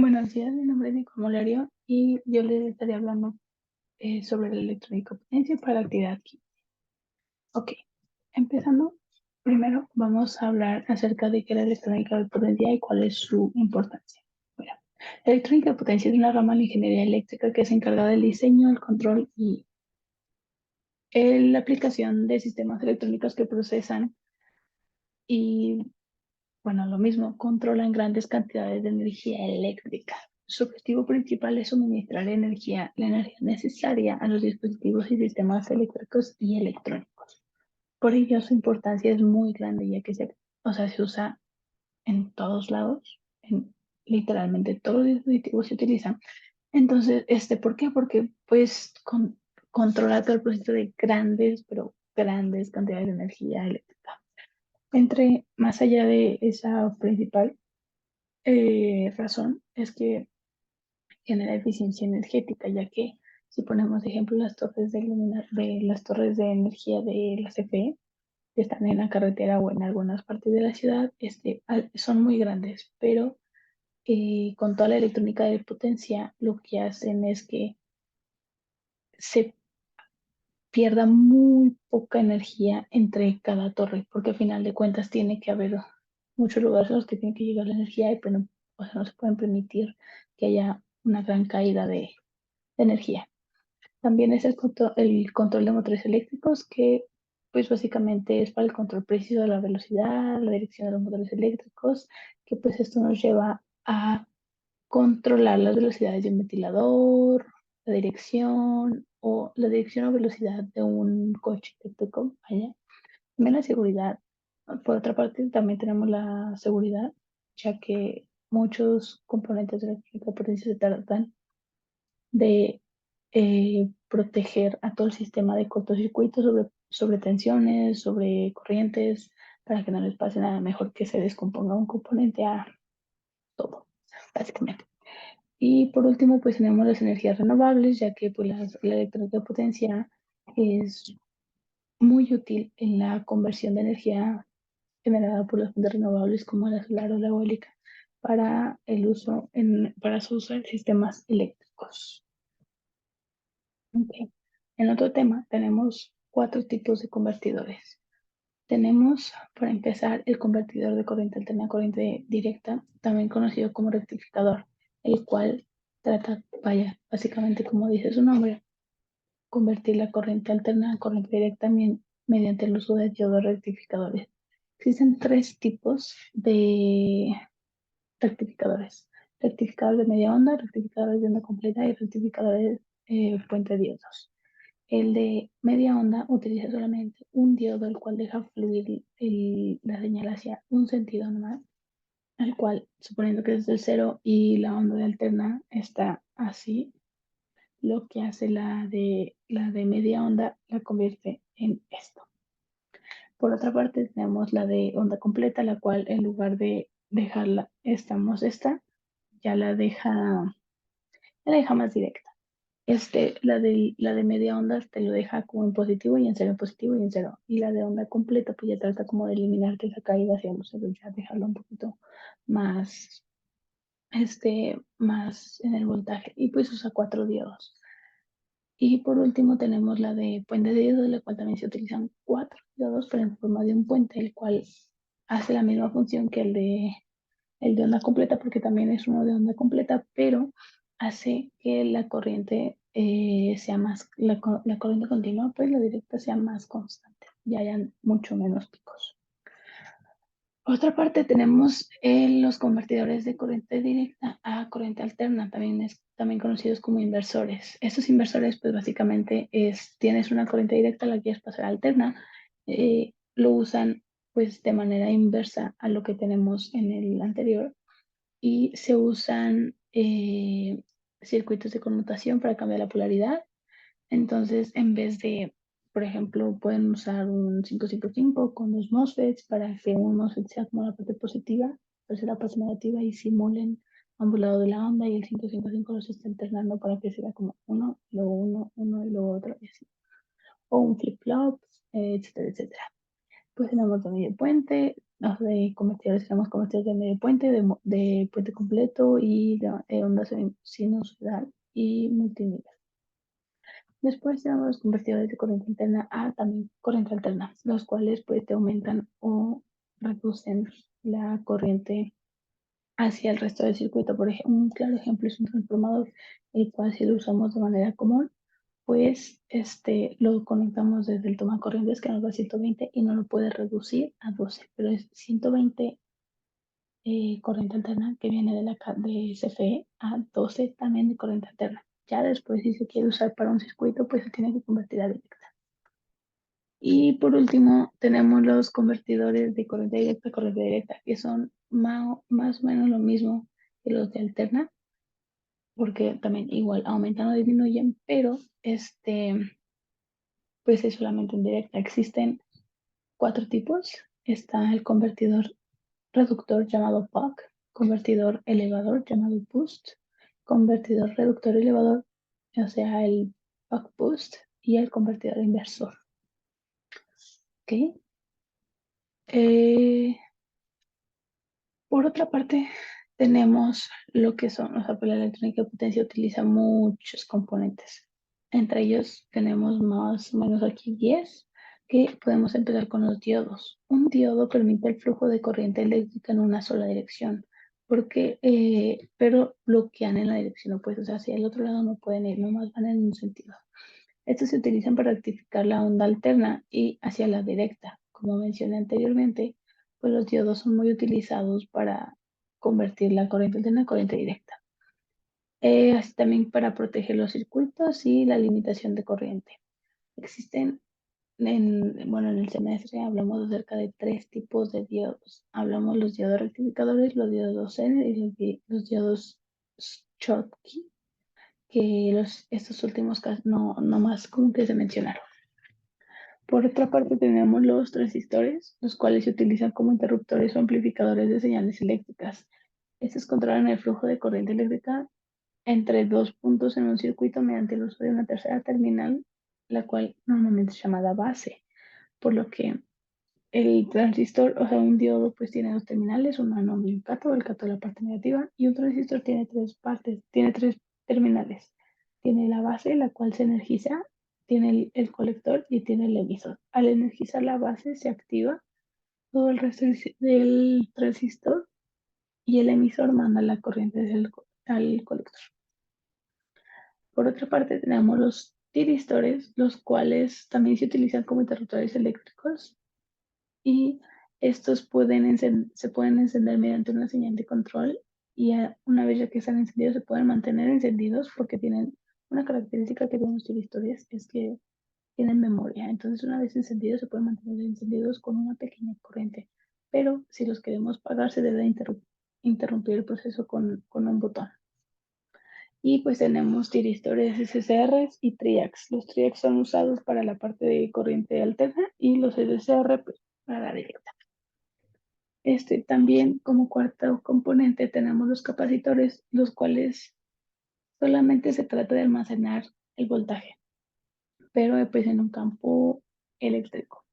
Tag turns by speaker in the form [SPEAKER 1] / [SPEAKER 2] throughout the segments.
[SPEAKER 1] Buenos días, mi nombre es Nicole Molerio y yo les estaré hablando sobre la electrónica potencia para la actividad química. Ok, empezando, primero vamos a hablar acerca de qué es la electrónica de potencia y cuál es su importancia. Bueno, la electrónica de potencia es una rama de la ingeniería eléctrica que se encarga del diseño, el control y la aplicación de sistemas electrónicos que procesan y bueno, lo mismo, controlan grandes cantidades de energía eléctrica. Su objetivo principal es suministrar la energía necesaria a los dispositivos y sistemas eléctricos y electrónicos. Por ello, su importancia es muy grande, ya que se usa en todos lados, en literalmente todos los dispositivos se utilizan. Entonces, ¿por qué? Porque pues controla todo el proceso de grandes, pero grandes cantidades de energía eléctrica. Más allá de esa principal razón es que genera eficiencia energética, ya que si ponemos de ejemplo las torres de energía de la CFE, que están en la carretera o en algunas partes de la ciudad, son muy grandes, pero con toda la electrónica de potencia, lo que hacen es que se pierda muy poca energía entre cada torre, porque al final de cuentas tiene que haber muchos lugares a los que tiene que llegar la energía y pues no, o sea, no se pueden permitir que haya una gran caída de energía. También es el control de motores eléctricos, que pues básicamente es para el control preciso de la velocidad, la dirección de los motores eléctricos, que pues esto nos lleva a controlar las velocidades de un ventilador, la dirección o velocidad de un coche eléctrico. Vaya. También la seguridad. Por otra parte, también tenemos la seguridad, ya que muchos componentes de la potencia se tratan de proteger a todo el sistema de cortocircuitos sobre tensiones, sobre corrientes, para que no les pase nada, mejor que se descomponga un componente a todo, básicamente. Y por último, pues tenemos las energías renovables, ya que pues, la electrónica de potencia es muy útil en la conversión de energía generada por las fuentes renovables como la solar o la eólica para su uso en sistemas eléctricos. Ok. En otro tema, tenemos cuatro tipos de convertidores. Tenemos, para empezar, el convertidor de corriente alterna a corriente directa, también conocido como rectificador, el cual trata, vaya, básicamente como dice su nombre, convertir la corriente alterna a corriente directa mediante el uso de diodos rectificadores. Existen tres tipos de rectificadores: rectificadores de media onda, rectificadores de onda completa y rectificadores puente diodos. El de media onda utiliza solamente un diodo, el cual deja fluir la señal hacia un sentido nomás, al cual, suponiendo que es el cero y la onda de alterna está así, lo que hace la de media onda la convierte en esto. Por otra parte, tenemos la de onda completa, la cual en lugar de dejarla, ya la deja más directa. La de media onda te lo deja como en positivo y en cero, en positivo y en cero. Y la de onda completa, pues ya trata como de eliminarte esa caída hacia los ceros, ya dejarlo un poquito más, más en el voltaje. Y pues usa cuatro diodos. Y por último tenemos la de puente de diodos, la cual también se utilizan cuatro diodos, pero en forma de un puente, el cual hace la misma función que el de onda completa, porque también es uno de onda completa, pero hace que la corriente la corriente continua, pues la directa sea más constante y hayan mucho menos picos. Por otra parte, tenemos los convertidores de corriente directa a corriente alterna, también conocidos como inversores. Estos inversores, pues básicamente tienes una corriente directa, la quieres pasar a alterna, lo usan pues de manera inversa a lo que tenemos en el anterior, y se usan circuitos de conmutación para cambiar la polaridad. Entonces, en vez de, por ejemplo, pueden usar un 555 con dos MOSFETs para que un MOSFET sea como la parte positiva, pues la parte negativa, y simulen ambos lados de la onda, y el 555 los está alternando para que sea como uno y luego otro, y así. O un flip-flop, etcétera, etcétera. Pues tenemos también el puente, de convertidores, tenemos convertidores de medio puente, de puente completo y de onda sinusoidal y multinivel. Después tenemos los convertidores de corriente interna a también corriente alterna, los cuales pues te aumentan o reducen la corriente hacia el resto del circuito. Por ejemplo, un claro ejemplo es un transformador, el cual si lo usamos de manera común, pues lo conectamos desde el toma corrientes que nos da 120 y no lo puede reducir a 12, pero es 120 corriente alterna que viene de CFE a 12 también de corriente alterna. Ya después, si se quiere usar para un circuito, pues se tiene que convertir a directa. Y por último, tenemos los convertidores de corriente directa, que son más o menos lo mismo que los de alterna, porque también igual aumentan o disminuyen, pero pues es solamente en directa. Existen 4 tipos. Está el convertidor reductor llamado PUC, convertidor elevador llamado boost, convertidor reductor elevador, o sea, el buck boost, y el convertidor inversor. ¿Ok? Eh, por otra parte, tenemos lo que son, o sea, pues la electrónica de potencia utiliza muchos componentes. Entre ellos tenemos más o menos aquí 10, que podemos empezar con los diodos. Un diodo permite el flujo de corriente eléctrica en una sola dirección, pero bloquean en la dirección opuesta, o sea, hacia el otro lado no pueden ir, nomás van en un sentido. Estos se utilizan para rectificar la onda alterna y hacia la directa. Como mencioné anteriormente, pues los diodos son muy utilizados para convertir la corriente alterna a corriente directa. Así también para proteger los circuitos y la limitación de corriente. Existen, bueno, en el semestre hablamos acerca de 3 tipos de diodos. Hablamos los diodos rectificadores, los diodos Zener y los diodos Schottky, que estos últimos casos no más como que se mencionaron. Por otra parte, tenemos los transistores, los cuales se utilizan como interruptores o amplificadores de señales eléctricas. Estos controlan el flujo de corriente eléctrica entre 2 puntos en un circuito mediante el uso de una tercera terminal, la cual normalmente es llamada base, por lo que el transistor, o sea, un diodo, pues tiene 2 terminales, un ánodo y un cátodo, el cátodo la parte negativa, y un transistor tiene 3 partes, tiene 3 terminales. Tiene la base, la cual se energiza, tiene el colector y tiene el emisor. Al energizar la base se activa todo el resto del transistor y el emisor manda la corriente al colector. Por otra parte, tenemos los tiristores, los cuales también se utilizan como interruptores eléctricos y estos se pueden encender mediante una señal de control y una vez ya que están encendidos se pueden mantener encendidos porque tienen una característica que tienen los tiristores es que tienen memoria. Entonces una vez encendidos se pueden mantener encendidos con una pequeña corriente. Pero si los queremos pagar se debe interrumpir el proceso con un botón. Y pues tenemos tiristores SCRs y triacs. Los triacs son usados para la parte de corriente alterna y los SCR pues, para la directa. También como cuarto componente tenemos los capacitores, los cuales solamente se trata de almacenar el voltaje, pero pues en un campo eléctrico.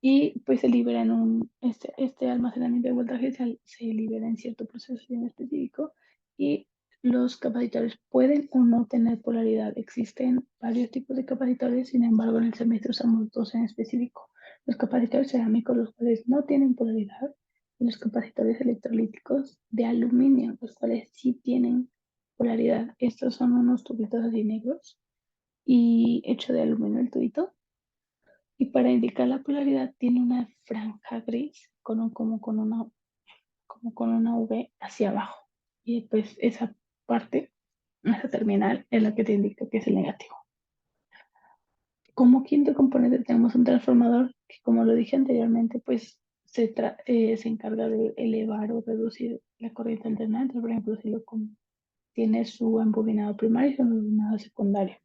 [SPEAKER 1] Y pues se libera en este almacenamiento de voltaje se libera en cierto proceso en específico y los capacitores pueden o no tener polaridad. Existen varios tipos de capacitores, sin embargo en el semestre usamos 2 en específico. Los capacitores cerámicos, los cuales no tienen polaridad, y los capacitores electrolíticos de aluminio, los cuales sí tienen polaridad. Estos son unos tubitos así negros y hecho de aluminio el tubito y para indicar la polaridad tiene una franja gris como con una V hacia abajo. Y pues esa parte, esa terminal, es la que te indica que es el negativo. Como quinto componente tenemos un transformador que, como lo dije anteriormente, pues se encarga de elevar o reducir la corriente alterna. Por ejemplo, si tiene su embobinado primario y su embobinado secundario.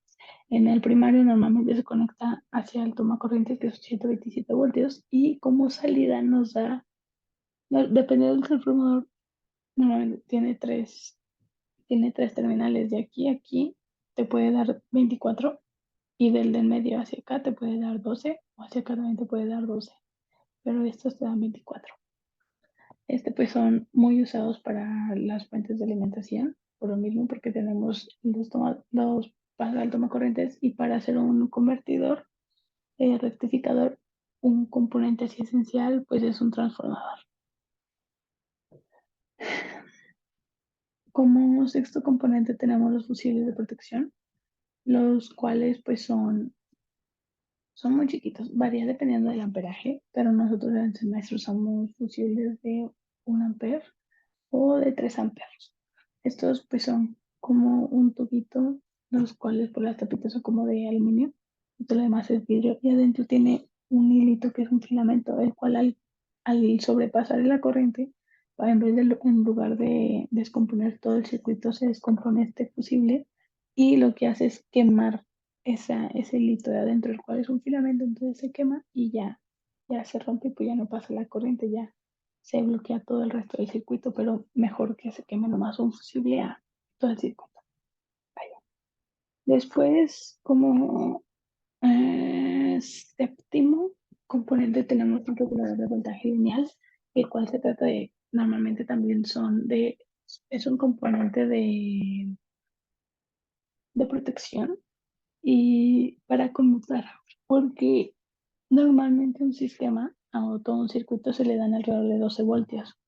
[SPEAKER 1] En el primario normalmente se conecta hacia el toma corriente que es 127 voltios y como salida nos da, dependiendo del transformador, normalmente tiene tres terminales de aquí a aquí, te puede dar 24 y del medio hacia acá te puede dar 12 o hacia acá también te puede dar 12, pero estos te dan 24. Pues son muy usados para las fuentes de alimentación, por lo mismo porque tenemos para el toma corrientes y para hacer un convertidor, rectificador, un componente así esencial, pues es un transformador. Como sexto componente tenemos los fusibles de protección, los cuales pues son muy chiquitos, varía dependiendo del amperaje, pero nosotros en el semestre usamos fusibles de 1 amper o de 3 amperes. Estos pues son como un tubito, los cuales por las tapitas son como de aluminio, y todo lo demás es vidrio, y adentro tiene un hilito que es un filamento, el cual al sobrepasar la corriente, en lugar de descomponer todo el circuito, se descompone este fusible y lo que hace es quemar ese hilito de adentro, el cual es un filamento, entonces se quema y ya se rompe, pues ya no pasa la corriente, ya se bloquea todo el resto del circuito, pero mejor que se queme nomás un fusible a todo el circuito. Vaya. Después, como séptimo componente, tenemos un regulador de voltaje lineal, el cual se trata de, normalmente también es un componente de protección y para conmutar, porque normalmente un sistema o todo un circuito se le dan alrededor de 12 voltios,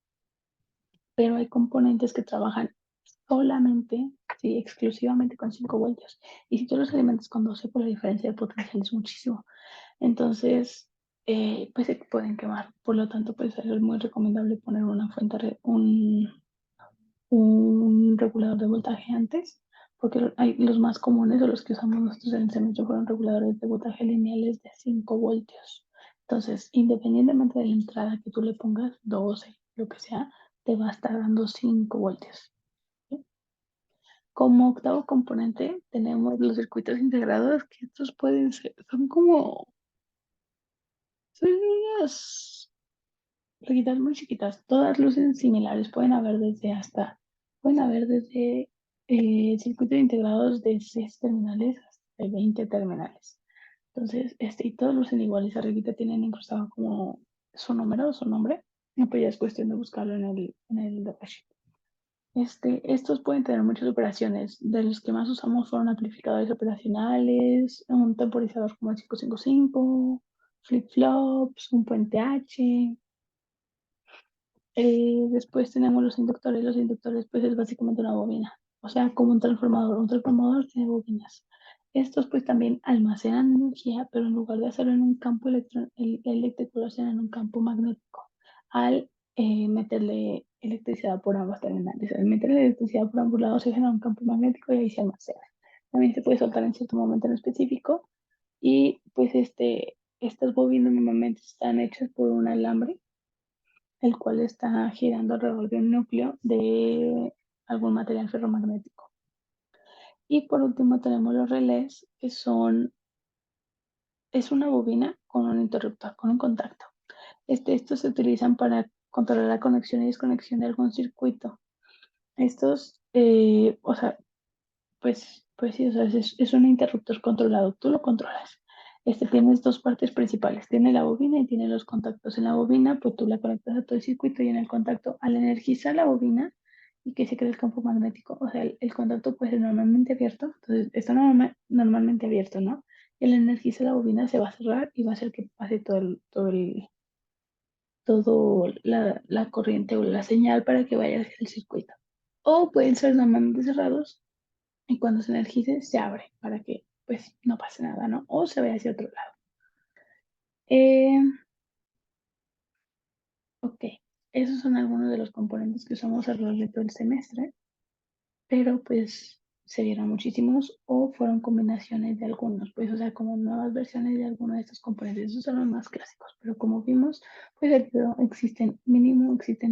[SPEAKER 1] pero hay componentes que trabajan solamente, sí, exclusivamente con 5 voltios. Y si tú los alimentas con 12, pues la diferencia de potencial es muchísimo. Entonces, pues se pueden quemar. Por lo tanto, pues es muy recomendable poner una un regulador de voltaje antes, porque los más comunes o los que usamos nosotros en el semestre fueron reguladores de voltaje lineales de 5 voltios. Entonces, independientemente de la entrada que tú le pongas, 12, lo que sea, te va a estar dando 5 voltios. ¿Sí? Como octavo componente tenemos los circuitos integrados, que estos pueden ser, son unas rueditas muy chiquitas, todas lucen similares, pueden haber desde circuitos integrados de 6 terminales hasta 20 terminales. Entonces, y todos lucen iguales, arribita tienen incrustado como su número, su nombre, y pues ya es cuestión de buscarlo en el datasheet. Estos pueden tener muchas operaciones. De los que más usamos fueron amplificadores operacionales, un temporizador como el 555, flip-flops, un puente H. Después tenemos los inductores. Los inductores, pues es básicamente una bobina. O sea, como un transformador. Un transformador tiene bobinas. Estos pues también almacenan energía, pero en lugar de hacerlo en un campo eléctrico, lo hacen en un campo magnético. Al meterle electricidad por ambas terminales. Al meterle electricidad por ambos lados se genera un campo magnético y ahí se almacena. También se puede soltar en cierto momento en específico. Y pues estas bobinas normalmente están hechas por un alambre el cual está girando alrededor de un núcleo de algún material ferromagnético. Y por último tenemos los relés, es una bobina con un interruptor, con un contacto. Estos se utilizan para controlar la conexión y desconexión de algún circuito. Estos, o sea, pues sí, o sea, es un interruptor controlado, tú lo controlas. Tienes dos partes principales, tiene la bobina y tiene los contactos. En la bobina, pues tú la conectas a todo el circuito y en el contacto, al energizar la bobina y que se cree el campo magnético, o sea, el contacto puede ser normalmente abierto, entonces está normalmente abierto, ¿no? Y al energizar la bobina se va a cerrar y va a hacer que pase todo la corriente o la señal para que vaya hacia el circuito. O pueden ser normalmente cerrados y cuando se energice se abre para que pues no pase nada, ¿no? O se vaya hacia otro lado. Eh, ok, esos son algunos de los componentes que usamos alrededor de todo el semestre, pero pues se dieron muchísimos o fueron combinaciones de algunos, pues o sea, como nuevas versiones de algunos de estos componentes. Esos son los más clásicos, pero como vimos, pues existen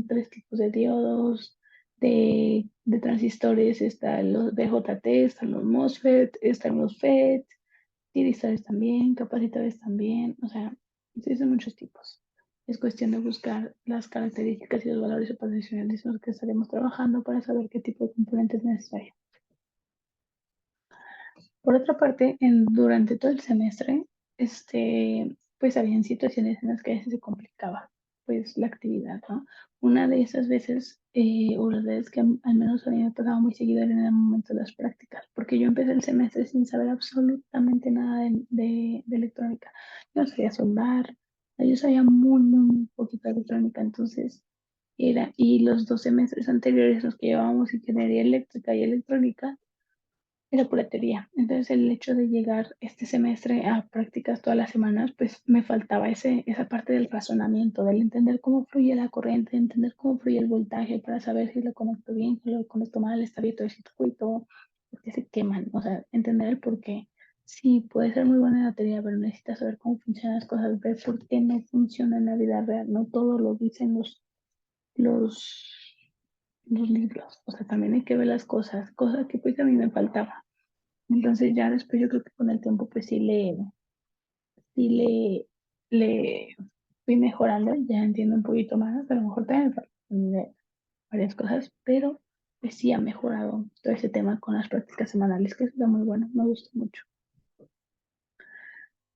[SPEAKER 1] 3 tipos de diodos, de transistores, están los BJT, están los MOSFET, están los FET, Divisores también, capacitores también, o sea, existen muchos tipos. Es cuestión de buscar las características y los valores operacionales en los que estaremos trabajando para saber qué tipo de componente es necesario. Por otra parte, durante todo el semestre, pues habían situaciones en las que a veces se complicaba. pues la actividad, ¿no? Una de esas veces, o las veces que al menos a mí me pasaba muy seguido era en el momento de las prácticas, porque yo empecé el semestre sin saber absolutamente nada de electrónica. Yo no sabía soldar, yo sabía muy poquito de electrónica, entonces y los 2 semestres anteriores los que llevábamos ingeniería eléctrica y electrónica, era pura teoría. Entonces el hecho de llegar este semestre a prácticas todas las semanas, pues me faltaba esa parte del razonamiento, del entender cómo fluye la corriente, entender cómo fluye el voltaje para saber si lo conecto bien, si lo conecto mal, está abierto el circuito, por qué se queman, o sea, entender el por qué. Sí, puede ser muy buena la teoría, pero necesitas saber cómo funcionan las cosas, ver por qué no funciona en la vida real. No todo lo dicen los, los libros, o sea, también hay que ver las cosas que pues a mí me faltaba. Entonces ya después yo creo que con el tiempo pues sí le fui mejorando, ya entiendo un poquito más, a lo mejor también me faltan varias cosas, pero pues sí ha mejorado todo ese tema con las prácticas semanales, que está muy bueno, me gusta mucho.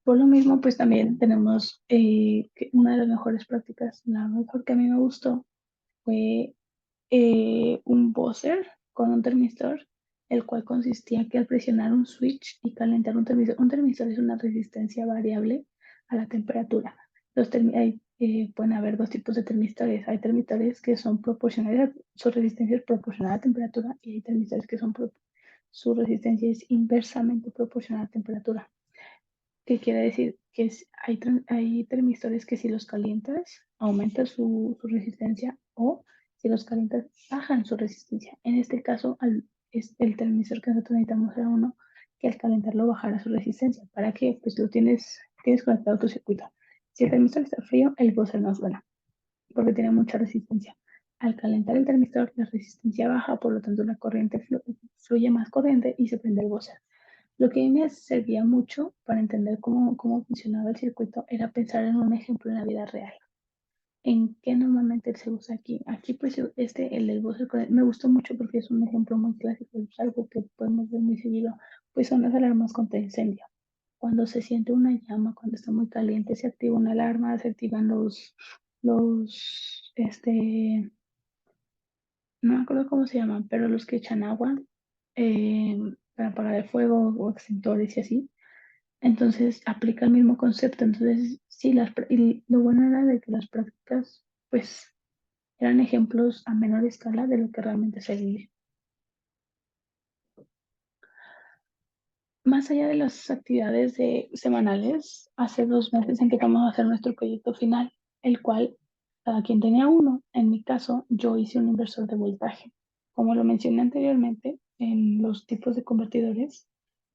[SPEAKER 1] Por lo mismo, pues también tenemos que una de las mejores prácticas, la mejor que a mí me gustó, fue un buzzer con un termistor, el cual consistía que al presionar un switch y calentar un termistor es una resistencia variable a la temperatura. Pueden haber dos tipos de termistores. Hay termistores que son proporcionales, su resistencia es proporcional a la temperatura, y hay termistores que su resistencia es inversamente proporcional a la temperatura. ¿Qué quiere decir? Que hay termistores que si los calientas, aumenta su resistencia, o si los calientas, bajan su resistencia. En este caso, es el termistor que nosotros necesitamos era uno que al calentarlo bajara su resistencia. ¿Para qué? Pues tienes conectado tu circuito. Si el termistor está frío, el buzzer no suena, porque tiene mucha resistencia. Al calentar el termistor, la resistencia baja, por lo tanto la corriente fluye más corriente y se prende el buzzer. Lo que a mí me servía mucho para entender cómo funcionaba el circuito era pensar en un ejemplo en la vida real. ¿En qué normalmente se usa aquí? Aquí, pues, el del buzzer me gustó mucho porque es un ejemplo muy clásico, es algo que podemos ver muy seguido, pues son las alarmas contra incendio. Cuando se siente una llama, cuando está muy caliente, se activa una alarma, se activan no me acuerdo cómo se llaman, pero los que echan agua eh, para apagar el fuego o extintores y así. Entonces aplica el mismo concepto. Entonces, sí, y lo bueno era de que las prácticas, pues, eran ejemplos a menor escala de lo que realmente se vive. Más allá de las actividades semanales, hace 2 meses empezamos a hacer nuestro proyecto final, el cual cada quien tenía uno. En mi caso, yo hice un inversor de voltaje. Como lo mencioné anteriormente, en los tipos de convertidores,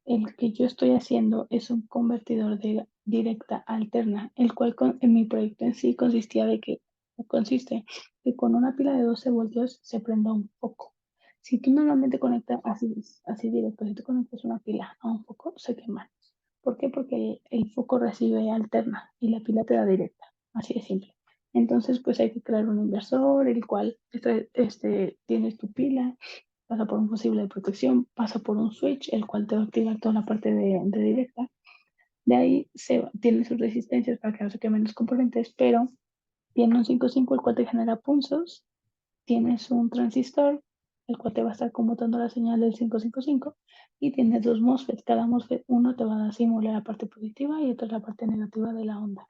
[SPEAKER 1] el que yo estoy haciendo es un convertidor de directa a alterna, el cual en mi proyecto en sí consiste que con una pila de 12 voltios se prenda un foco. Si tú normalmente conectas así directo, si tú conectas una pila a un foco, se quema. ¿Por qué? Porque el foco recibe alterna y la pila te da directa. Así de simple. Entonces, pues hay que crear un inversor, el cual tienes tu pila, pasa por un fusible de protección, pasa por un switch, el cual te va a activar toda la parte de directa. De ahí tiene sus resistencias para que no se quemen los componentes, pero tiene un 5.5 el cual te genera puntos. Tienes un transistor, el cual te va a estar conmutando la señal del 555, y tienes dos MOSFETs. Cada MOSFET, uno te va a simular la parte positiva y otro la parte negativa de la onda.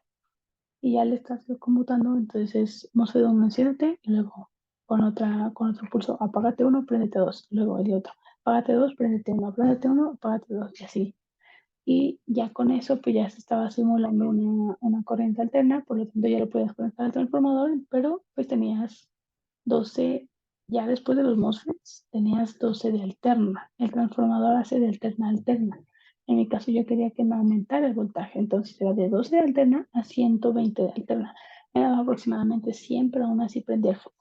[SPEAKER 1] Y ya le estás conmutando, entonces es MOSFET 1, enciéndete, y luego con otro pulso, apágate uno, préndete dos, luego el otro, apágate dos, préndete uno, apágate dos, y así. Y ya con eso, pues ya se estaba simulando una corriente alterna, por lo tanto ya lo podías conectar al transformador, pero pues tenías 12, ya después de los MOSFETs, tenías 12 de alterna. El transformador hace de alterna a alterna. En mi caso yo quería que me aumentara el voltaje, entonces era de 12 de alterna a 120 de alterna. Me daba aproximadamente 100, pero aún así prendía el foco.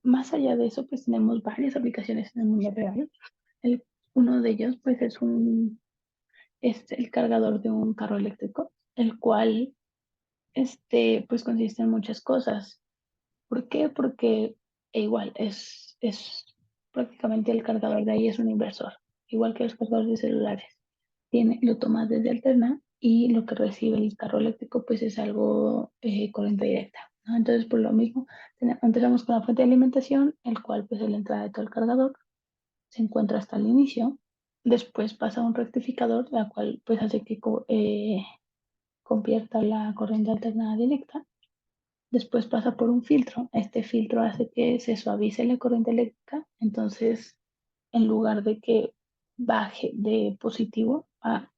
[SPEAKER 1] Más allá de eso, pues tenemos varias aplicaciones en el mundo real. El, Uno de ellos, pues es el cargador de un carro eléctrico, el cual, pues consiste en muchas cosas. ¿Por qué? Porque igual es prácticamente el cargador de ahí es un inversor, igual que los cargadores de celulares. Lo tomas desde alterna y lo que recibe el carro eléctrico pues es algo corriente directa, ¿no? Entonces por lo mismo empezamos con la fuente de alimentación, el cual pues es la entrada de todo el cargador, se encuentra hasta el inicio, después pasa a un rectificador, la cual pues hace que convierta la corriente alternada directa. Después pasa por un filtro. Este filtro hace que se suavice la corriente eléctrica. Entonces, en lugar de que baje de positivo a,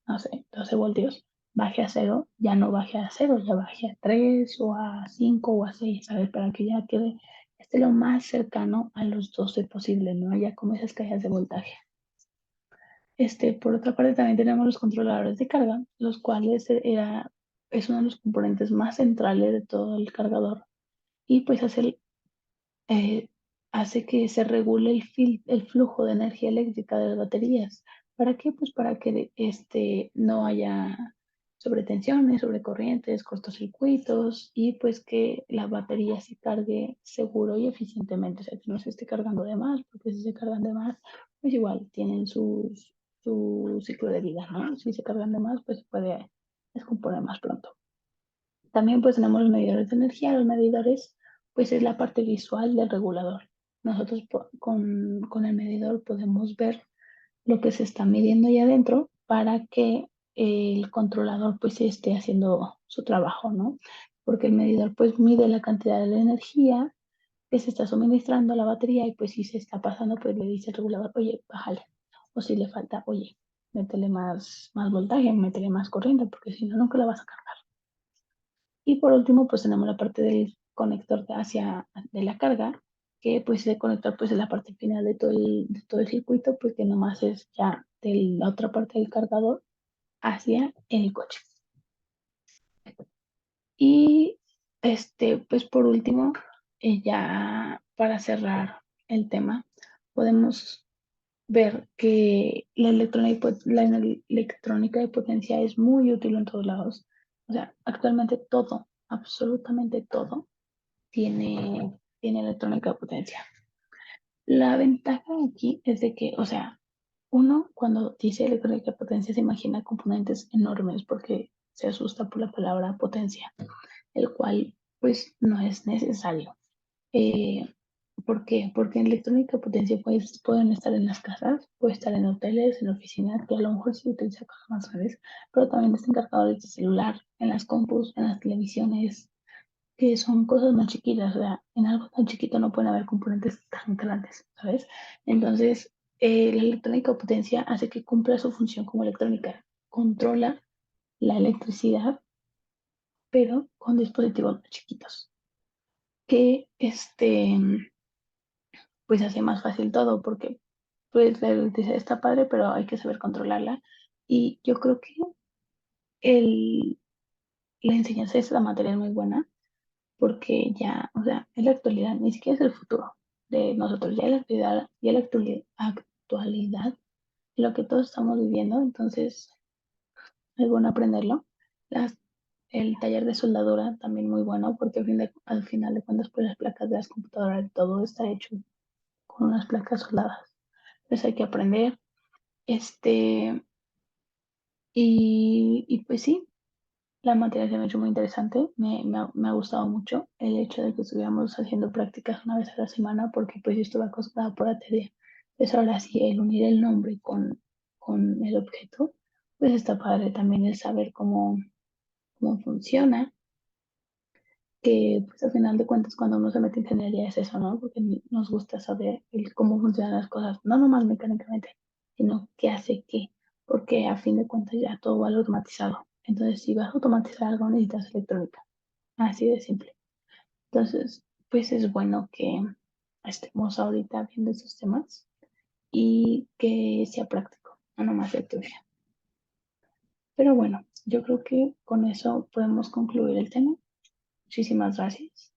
[SPEAKER 1] no sé, 12 voltios, baje a cero, ya no baje a cero, ya baje a 3 o a 5 o a 6, ¿sabes? Para que ya quede esté lo más cercano a los 12 posible, ¿no? Ya como esas caídas de voltaje. Por otra parte, también tenemos los controladores de carga, los cuales es uno de los componentes más centrales de todo el cargador y pues eh, hace que se regule el flujo de energía eléctrica de las baterías. ¿Para qué? Pues para que no haya sobretensiones, sobrecorrientes, cortocircuitos y pues que la batería se cargue seguro y eficientemente, o sea, que no se esté cargando de más, porque si se cargan de más, pues igual tienen su ciclo de vida, ¿no? Si se cargan de más, pues se puede descomponer más pronto. También pues tenemos los medidores de energía. Los medidores pues es la parte visual del regulador. Nosotros con el medidor podemos ver lo que se está midiendo ahí adentro para que el controlador pues esté haciendo su trabajo, ¿no? Porque el medidor pues mide la cantidad de energía que se está suministrando a la batería y pues si se está pasando pues le dice al regulador, oye, bájale. O si le falta, oye, métele más voltaje, métele más corriente porque si no, nunca la vas a cargar. Y por último, pues tenemos la parte del conector de la carga, que pues ese conector pues es la parte final de todo el circuito, pues que nomás es ya de la otra parte del cargador hacia el coche. Y pues por último, ya para cerrar el tema, podemos ver que la electrónica de potencia es muy útil en todos lados. O sea, actualmente todo, absolutamente todo, tiene electrónica de potencia. La ventaja aquí es de que, o sea, uno cuando dice electrónica de potencia se imagina componentes enormes porque se asusta por la palabra potencia, el cual pues no es necesario. Eh, ¿Por qué? Porque en electrónica de potencia pueden estar en las casas, puede estar en hoteles, en oficinas, que a lo mejor sí utiliza cosas más grandes, pero también están cargadores de celular, en las compus, en las televisiones, que son cosas más chiquitas, o sea, en algo tan chiquito no pueden haber componentes tan grandes, ¿sabes? Entonces, la electrónica de potencia hace que cumpla su función como electrónica, controla la electricidad, pero con dispositivos más chiquitos, que pues hace más fácil todo, porque pues la electricidad está padre, pero hay que saber controlarla. Y yo creo que el, la enseñanza de esta materia es muy buena porque ya, o sea, en la actualidad, ni siquiera es el futuro de nosotros, ya la actualidad, lo que todos estamos viviendo, entonces es bueno aprenderlo. Las, el taller de soldadura también muy bueno, porque al final de cuentas, pues las placas de las computadoras, todo está hecho con unas placas soldadas. Entonces hay que aprender, este, y pues sí, la materia se me ha hecho muy interesante, me ha gustado mucho el hecho de que estuviéramos haciendo prácticas una vez a la semana, porque pues yo estuve acostumbrada por la teoría. Pues ahora sí, el unir el nombre con el objeto, pues está padre también el saber cómo funciona, que pues al final de cuentas cuando uno se mete en ingeniería es eso, ¿no? Porque nos gusta saber cómo funcionan las cosas, no nomás mecánicamente, sino qué hace qué, porque a fin de cuentas ya todo va automatizado. Entonces, si vas a automatizar algo, necesitas electrónica. Así de simple. Entonces, pues es bueno que estemos ahorita viendo esos temas y que sea práctico, no nomás de teoría. Pero bueno, yo creo que con eso podemos concluir el tema. Muchísimas gracias.